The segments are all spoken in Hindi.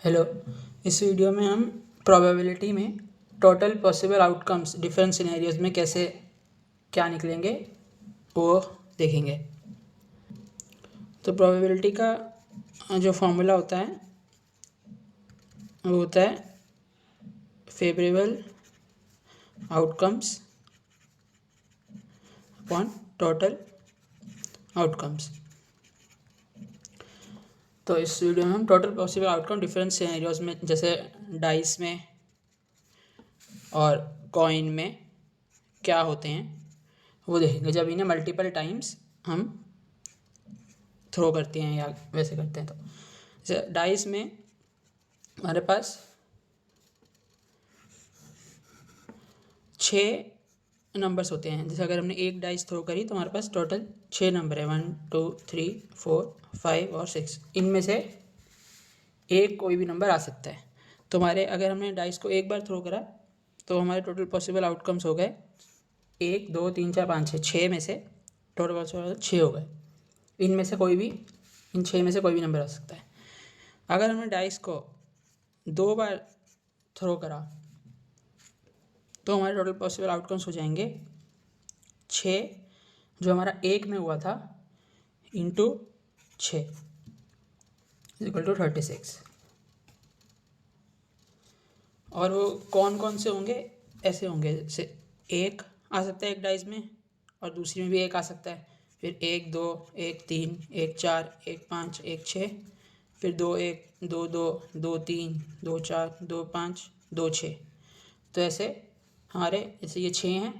हेलो। इस वीडियो में हम प्रोबेबिलिटी में total possible outcomes different scenarios में कैसे क्या निकलेंगे वो देखेंगे। तो प्रोबेबिलिटी का जो फॉर्मूला होता है वो होता है favourable outcomes upon total outcomes. तो इस वीडियो में हम total possible outcome different scenarios में जैसे डाइस में और कॉइन में क्या होते हैं वो देखेंगे जब इन्हें मल्टीपल टाइम्स हम थ्रो करते हैं या वैसे करते हैं। तो जैसे डाइस में हमारे पास 6 नंबर्स होते हैं। जैसे अगर हमने एक डाइस थ्रो करी तो हमारे पास टोटल 6 नंबर है, 1 2 3 4 5 और 6। इनमें से एक कोई भी नंबर आ सकता है। तो हमारे अगर हमने डाइस को एक बार थ्रो करा तो हमारे टोटल पॉसिबल आउटकम्स हो गए 1 2 3 4 5 6। 6 में से टोटल पॉसिबल 6 हो गए। इनमें से कोई भी इन 6 में से कोई भी नंबर आ सकता है। अगर हमने डाइस को 2 बार थ्रो करा तो हमारे टोटल पॉसिबल आउटकम्स हो जाएंगे 6 जो हमारा एक में हुआ था इंटू 6 इक्वल टू 36। और वो कौन कौन से होंगे, ऐसे होंगे जैसे एक आ सकता है एक डाइस में और दूसरी में भी एक आ सकता है। फिर 1 2 1 3 1 4 1 5 1 6, फिर 2 1 2 2 2 3 2 4 2 5 2 6। तो ऐसे हमारे जैसे ये 6 हैं,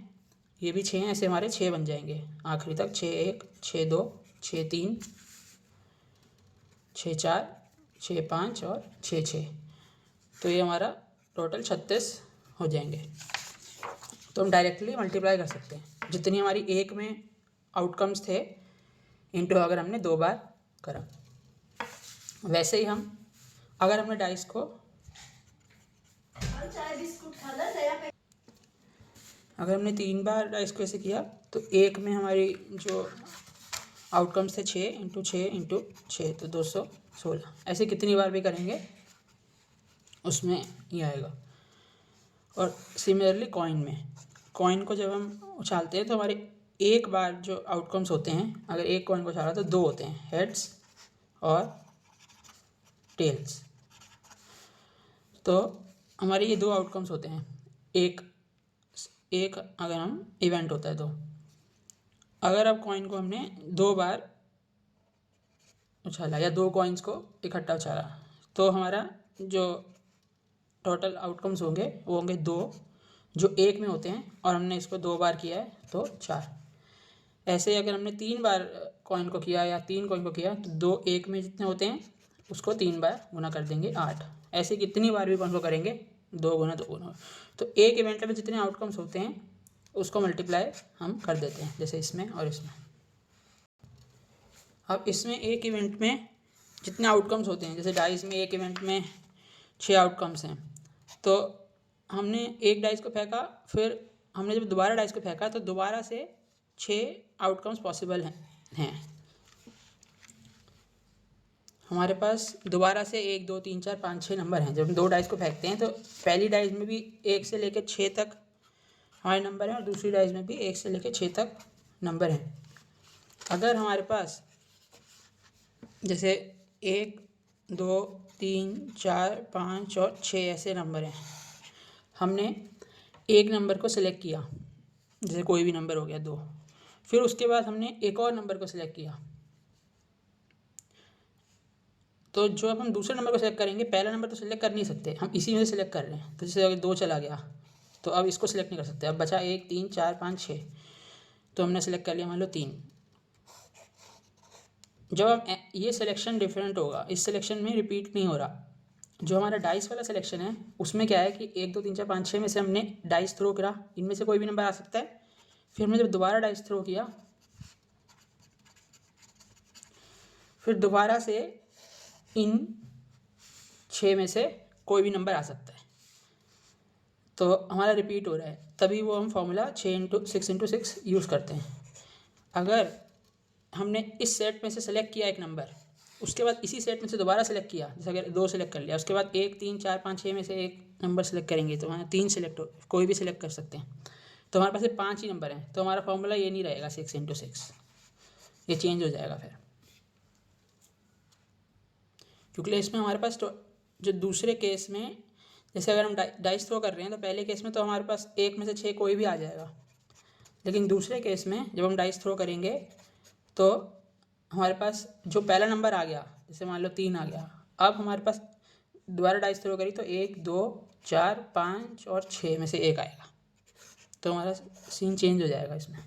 ये भी 6 हैं, ऐसे हमारे 6 बन जाएंगे आखिरी तक। 6 1 6 2 6 3 6 4 6 5 और 6 6। तो ये हमारा टोटल 36 हो जाएंगे। तो हम डायरेक्टली मल्टीप्लाई कर सकते हैं जितनी हमारी एक में आउटकम्स थे इंटू अगर हमने 2 बार करा। वैसे ही हम अगर हमने डाइस को अगर हमने 3 बार डाइस को ऐसे किया तो एक में हमारी जो आउटकम्स थे 6 इंटू 6 इंटू 6 तो 216। ऐसे कितनी बार भी करेंगे उसमें ही आएगा। और सिमिलरली कॉइन को जब हम उछालते हैं तो हमारे एक बार जो आउटकम्स होते हैं, अगर एक कॉइन को उछाला तो 2 होते हैं, हेड्स और टेल्स। तो हमारे ये 2 आउटकम्स होते हैं। एक अगर हम इवेंट होता है तो अगर अब कॉइन को हमने 2 बार उछाला या 2 कॉइन्स को इकट्ठा उछाला तो हमारा जो टोटल आउटकम्स होंगे वो होंगे 2 जो एक में होते हैं और हमने इसको 2 बार किया है तो 4। ऐसे ही अगर हमने 3 बार कॉइन को किया या 3 कॉइन को किया तो 2 एक में जितने होते हैं उसको 3 बार गुना कर देंगे 8। ऐसे कितनी बार भी कॉइन को करेंगे 2 गुना 2 गुना। तो एक इवेंट में जितने आउटकम्स होते हैं उसको मल्टीप्लाई हम कर देते हैं, जैसे इसमें और इसमें। अब इसमें एक इवेंट में जितने आउटकम्स होते हैं, जैसे डाइस में एक इवेंट में 6 आउटकम्स हैं, तो हमने एक डाइस को फेंका, फिर हमने जब दोबारा डाइस को फेंका तो दोबारा से 6 आउटकम्स पॉसिबल हैं। हमारे पास दोबारा से 1 2 3 4 5 6 नंबर हैं। जब हम 2 डाइस को फेंकते हैं तो पहली डाइस में भी 1 से लेकर 6 तक हमारे नंबर हैं और दूसरी डाइस में भी 1 से लेकर 6 तक नंबर हैं। अगर हमारे पास जैसे 1 2 3 4 5 और 6 ऐसे नंबर हैं, हमने एक नंबर को सिलेक्ट किया, जैसे कोई भी नंबर हो गया 2, फिर उसके बाद हमने एक और नंबर को सिलेक्ट किया। तो जो अब हम दूसरे नंबर को सिलेक्ट करेंगे, पहला नंबर तो सिलेक्ट कर नहीं सकते, हम इसी में से सिलेक्ट कर रहे हैं। तो जैसे अगर 2 चला गया तो अब इसको सिलेक्ट नहीं कर सकते। अब बचा 1 3 4 5 6, तो हमने सिलेक्ट कर लिया मान लो 3। जब हम ये सिलेक्शन डिफरेंट होगा, इस सिलेक्शन में रिपीट नहीं हो रहा। जो हमारा डाइस वाला सिलेक्शन है उसमें क्या है कि 1 2 3 4 5 6 में से हमने डाइस थ्रो करा, इनमें से कोई भी नंबर आ सकता है। फिर हमने जब दोबारा डाइस थ्रो किया, फिर दोबारा से इन 6 में से कोई भी नंबर आ सकता है। तो हमारा रिपीट हो रहा है, तभी वो हम फॉर्मूला 6 × 6 यूज़ करते हैं। अगर हमने इस सेट में से सेलेक्ट किया एक नंबर उसके बाद इसी सेट में से दोबारा सेलेक्ट किया, जैसे अगर 2 सेलेक्ट कर लिया, उसके बाद 1 3 4 5 6 में से एक नंबर सेलेक्ट करेंगे तो वहाँ 3 सेलेक्ट कोई भी सिलेक्ट कर सकते हैं, तो हमारे पास सिर्फ 5 ही नंबर हैं, तो हमारा फॉर्मूला ये नहीं रहेगा 6 × 6, ये चेंज हो जाएगा फिर, क्योंकि इसमें हमारे पास तो जो दूसरे केस में जैसे अगर हम डाइस थ्रो कर रहे हैं तो पहले केस में तो हमारे पास 1 में से 6 कोई भी आ जाएगा, लेकिन दूसरे केस में जब हम डाइस थ्रो करेंगे तो हमारे पास जो पहला नंबर आ गया, जैसे मान लो 3 आ गया, अब हमारे पास दोबारा डाइस थ्रो करी तो 1 2 4 5 और 6 में से एक आएगा, तो हमारा सीन चेंज हो जाएगा इसमें।